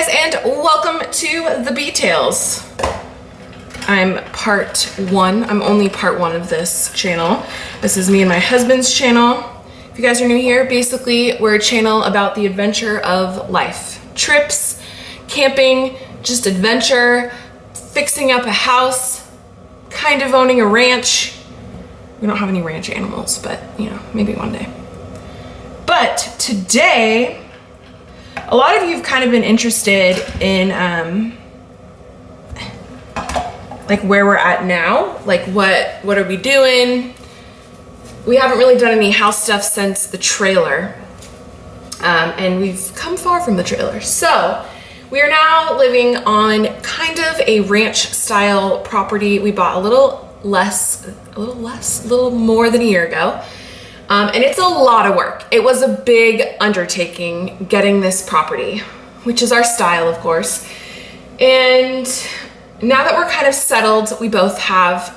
Hi guys, and welcome to the B-Tales. I'm part one. I'm only part one of this channel. This is me and my husband's channel. If you guys are new here, basically we're a channel about the adventure of life. Trips, camping, just adventure, fixing up a house, kind of owning a ranch. We don't have any ranch animals, but you know, maybe one day. But today, a lot of you have kind of been interested in like where we're at now, like what are we doing? We haven't really done any house stuff since the trailer, and we've come far from the trailer. So we are now living on kind of a ranch style property. We bought a little more than a year ago. And it's a lot of work. It was a big undertaking getting this property, which is our style, of course. And now that we're kind of settled, we both have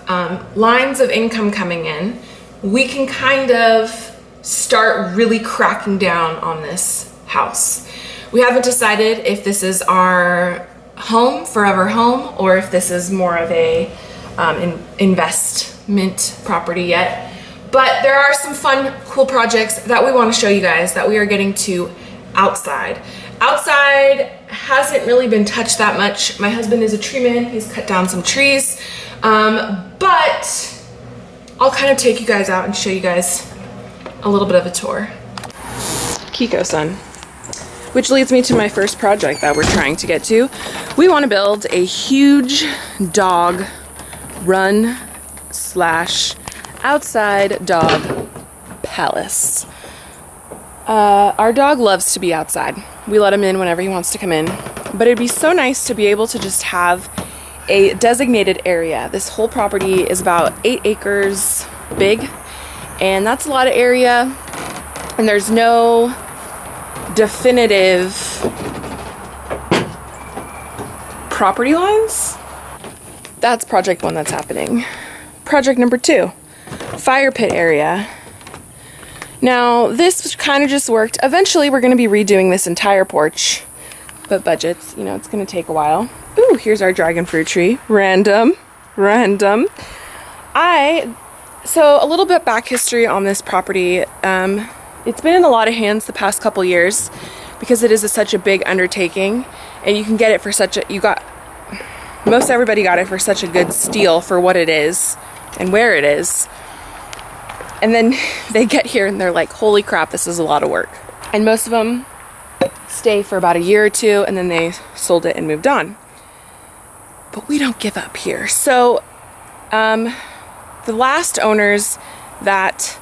lines of income coming in, we can kind of start really cracking down on this house. We haven't decided if this is our home, forever home, or if this is more of a investment property yet. But there are some fun, cool projects that we want to show you guys that we are getting to outside. Outside hasn't really been touched that much. My husband is a tree man. He's cut down some trees. But I'll kind of take you guys out and show you guys a little bit of a tour. Kiko Sun. Which leads me to my first project that we're trying to get to. We want to build a huge dog run / outside dog palace. Our dog loves to be outside. We let him in whenever he wants to come in, but it'd be so nice to be able to just have a designated area. This whole property is about 8 acres big, and that's a lot of area, and there's no definitive property lines. That's project 1 that's happening. Project number 2. Fire pit area. Now this kind of just worked. Eventually we're going to be redoing this entire porch, but budgets, you know, it's going to take a while. Ooh, here's our dragon fruit tree. Random. So a little bit back history on this property. It's been in a lot of hands the past couple years because it is such a big undertaking, and you can get it for most everybody got it for such a good steal for what it is and where it is. And then they get here and they're like, holy crap, this is a lot of work. And most of them stay for about a year or two, and then they sold it and moved on. But we don't give up here. So the last owners that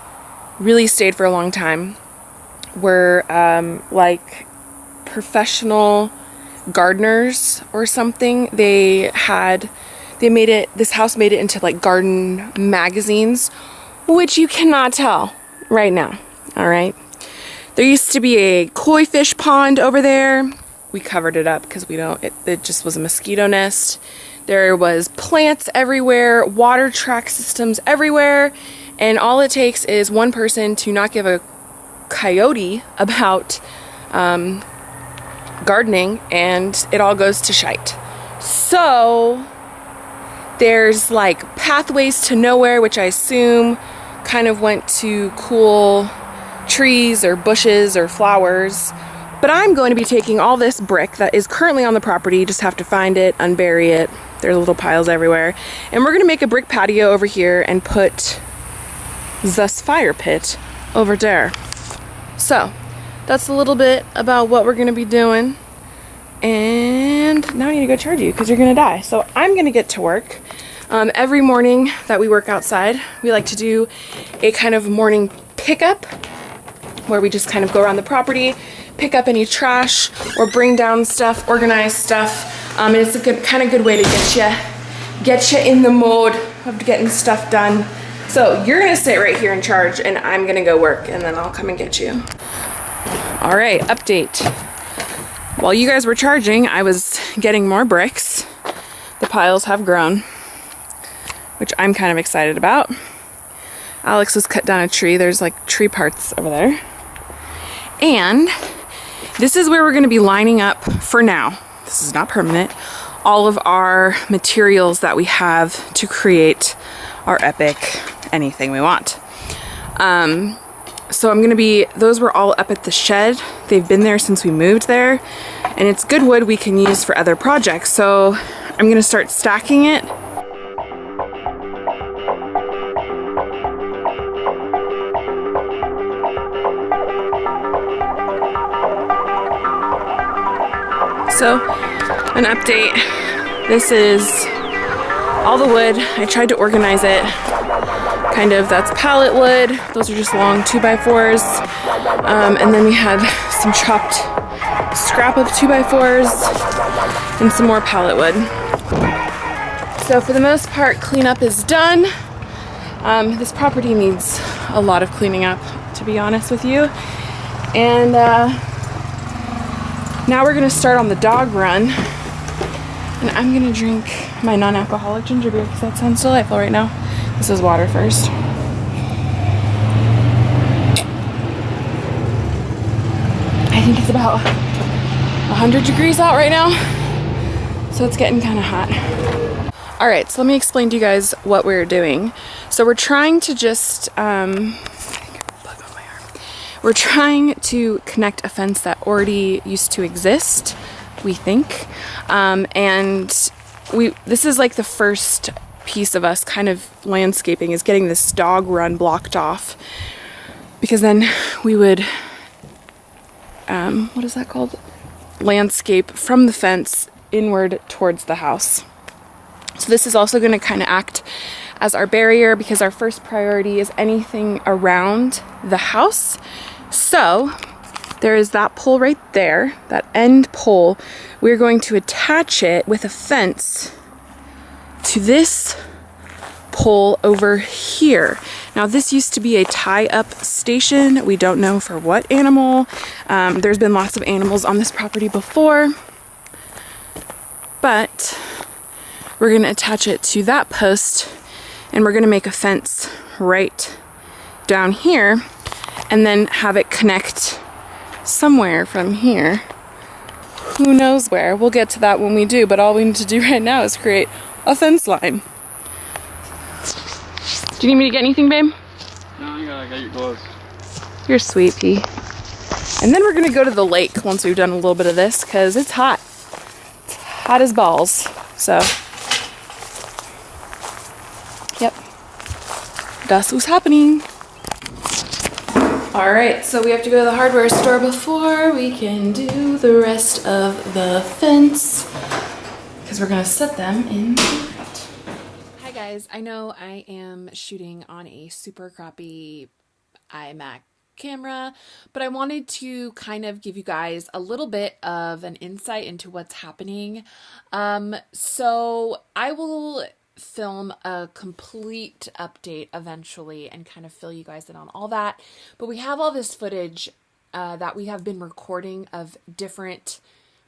really stayed for a long time were like professional gardeners or something. This house made it into like garden magazines, which you cannot tell right now. All right. There used to be a koi fish pond over there. We covered it up because it just was a mosquito nest. There was plants everywhere, water track systems everywhere. And all it takes is one person to not give a coyote about gardening, and it all goes to shite. So there's like pathways to nowhere, which I assume kind of went to cool trees or bushes or flowers. But I'm going to be taking all this brick that is currently on the property, just have to find it, unbury it. There's little piles everywhere. And we're going to make a brick patio over here and put this fire pit over there. So that's a little bit about what we're going to be doing. And now I need to go charge you because you're going to die. So I'm going to get to work. Every morning that we work outside, we like to do a kind of morning pickup where we just kind of go around the property, pick up any trash or bring down stuff, organize stuff. And it's a good way to get you in the mode of getting stuff done. So you're gonna sit right here in charge, and I'm gonna go work, and then I'll come and get you. All right, update. While you guys were charging, I was getting more bricks. The piles have grown, which I'm kind of excited about. Alex has cut down a tree. There's like tree parts over there. And this is where we're going to be lining up for now. this is not permanent, all of our materials that we have to create our epic anything we want. So those were all up at the shed. They've been there since we moved there, and it's good wood we can use for other projects. So I'm gonna start stacking it. So, an update. This is all the wood. I tried to organize it. Kind of, that's pallet wood. Those are just long 2x4s. And then we had some chopped scrap of 2x4s and some more pallet wood. So for the most part, cleanup is done. This property needs a lot of cleaning up, to be honest with you. And now we're gonna start on the dog run. And I'm gonna drink my non-alcoholic ginger beer because that sounds delightful right now. This is water first. I think it's about 100 degrees out right now, so it's getting kind of hot. All right, so let me explain to you guys what we're doing. So we're trying to just, we're trying to connect a fence that already used to exist, we think, and this is like the first piece of us kind of landscaping, is getting this dog run blocked off, because then we would what is that called, landscape from the fence inward towards the house. So this is also going to kind of act as our barrier, because our first priority is anything around the house. So there is that pole right there, that end pole. We're going to attach it with a fence to this pole over here. Now this used to be a tie-up station. We don't know for what animal. There's been lots of animals on this property before, but we're going to attach it to that post, and we're going to make a fence right down here and then have it connect somewhere from here. Who knows where? We'll get to that when we do, but all we need to do right now is create a fence line. Do you need me to get anything, babe? No, I got your gloves. You're sweet, P. And then we're gonna go to the lake once we've done a little bit of this, because it's hot. It's hot as balls. So, yep. That's what's happening. All right, so we have to go to the hardware store before we can do the rest of the fence, because we're gonna set them in concrete. Hi guys, I know I am shooting on a super crappy iMac camera, but I wanted to kind of give you guys a little bit of an insight into what's happening. So I will film a complete update eventually and kind of fill you guys in on all that. But we have all this footage that we have been recording of different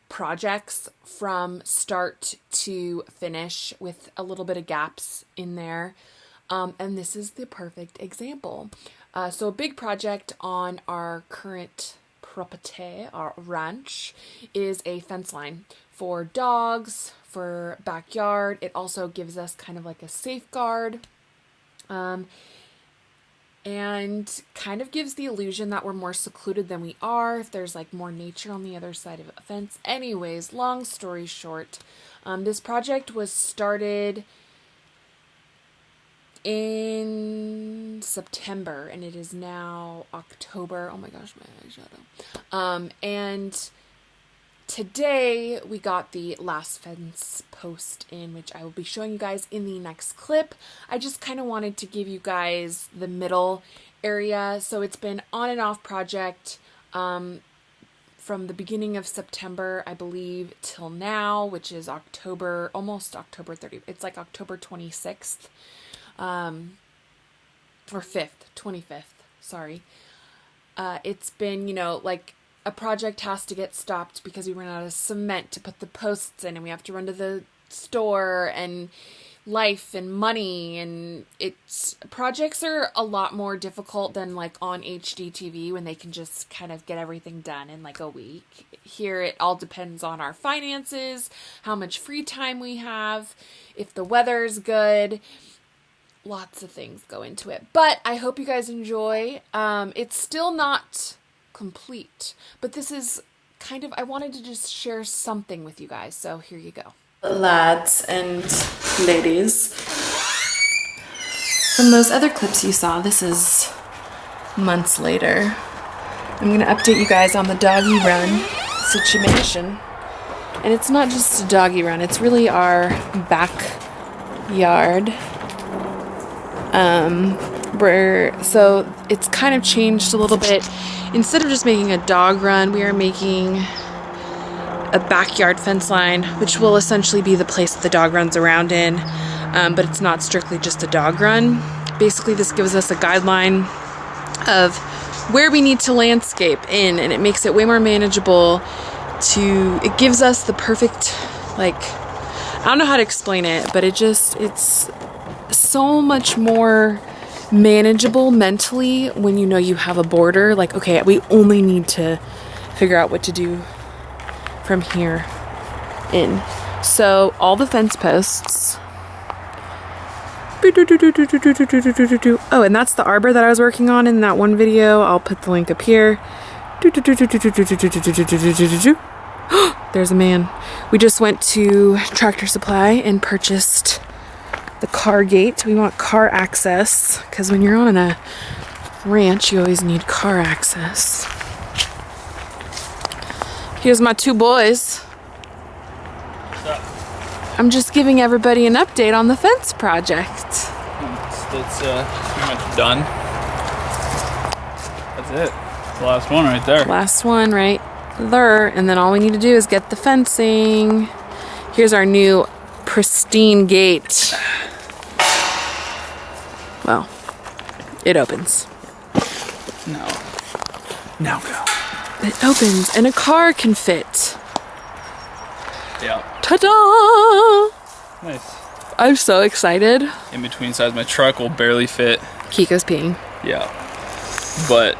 projects from start to finish, with a little bit of gaps in there. And this is the perfect example. So a big project on our current property, our ranch, is a fence line for dogs, for backyard. It also gives us kind of like a safeguard, and kind of gives the illusion that we're more secluded than we are, if there's like more nature on the other side of a fence. Anyways, long story short, this project was started in September, and it is now October. Oh my gosh, my eyeshadow. And today we got the last fence post in, which I will be showing you guys in the next clip. I just kind of wanted to give you guys the middle area. So it's been on and off project from the beginning of September, I believe, till now, which is October, almost October 30th. It's like October 26th. Or 25th, sorry. It's been, you know, like, a project has to get stopped because we ran out of cement to put the posts in, and we have to run to the store, and life and money, and projects are a lot more difficult than like on HGTV when they can just kind of get everything done in like a week. Here it all depends on our finances, how much free time we have, if the weather's good. Lots of things go into it, but I hope you guys enjoy. It's still not complete, but this is kind of, I wanted to just share something with you guys, so here you go. Lads and ladies, from those other clips you saw, this is months later. I'm gonna update you guys on the doggy run situation, and it's not just a doggy run, it's really our backyard. So it's kind of changed a little bit. Instead of just making a dog run, we are making a backyard fence line, which will essentially be the place that the dog runs around in, but it's not strictly just a dog run. Basically, this gives us a guideline of where we need to landscape in, and it makes it way more manageable. It gives us the perfect, like, I don't know how to explain it, but it's so much more manageable mentally when you know you have a border. Like, okay, we only need to figure out what to do from here in. So all the fence posts. Oh, and that's the arbor that I was working on in that one video. I'll put the link up here. There's a man. We just went to Tractor Supply and purchased the car gate. We want car access because when you're on a ranch, you always need car access. Here's my two boys. What's up? I'm just giving everybody an update on the fence project. It's pretty much done. That's it. The last one right there. Last one right there, and then all we need to do is get the fencing. Here's our new pristine gate. Well, it opens. No. Now go. It opens and a car can fit. Yeah. Ta-da! Nice. I'm so excited. In between sides, my truck will barely fit. Kiko's peeing. Yeah. But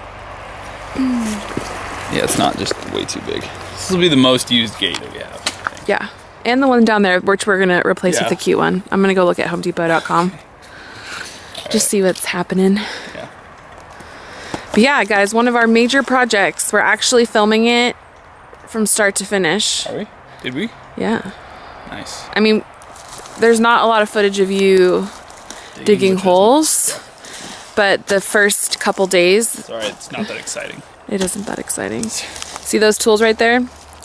yeah, it's not just way too big. This will be the most used gate that we have, I think. Yeah. And the one down there, which we're gonna replace with the cute one. I'm gonna go look at HomeDepot.com. Just see what's happening. Yeah. But yeah, guys, one of our major projects. We're actually filming it from start to finish. Are we? Did we? Yeah. Nice. I mean, there's not a lot of footage of you digging holes, but the first couple days. It's alright, it's not that exciting. It isn't that exciting. See those tools right there?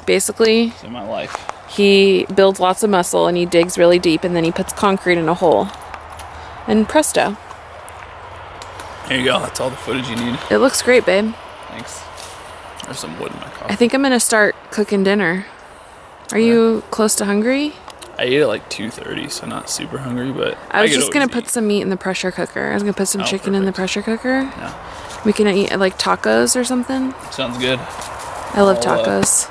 Basically, It's in my life. he builds lots of muscle and he digs really deep and then he puts concrete in a hole. And presto. There you go, that's all the footage you need. It looks great, babe. Thanks. There's some wood in my car. I think I'm gonna start cooking dinner. Are you close to hungry? I ate at like 2:30, so not super hungry, but I was could just gonna always put eat. some meat in the pressure cooker. I was gonna put some chicken in the pressure cooker. Yeah, We can eat like tacos or something. sounds good. I love I'll, tacos.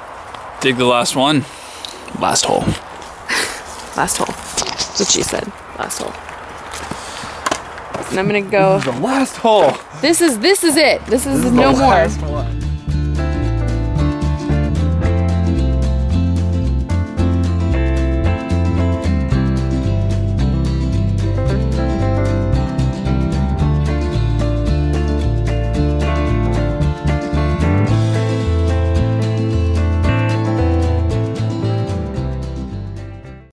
Dig the last one. Last hole. Last hole. That's what she said. Last hole. And I'm gonna go. The last hole. This is it. This is no more.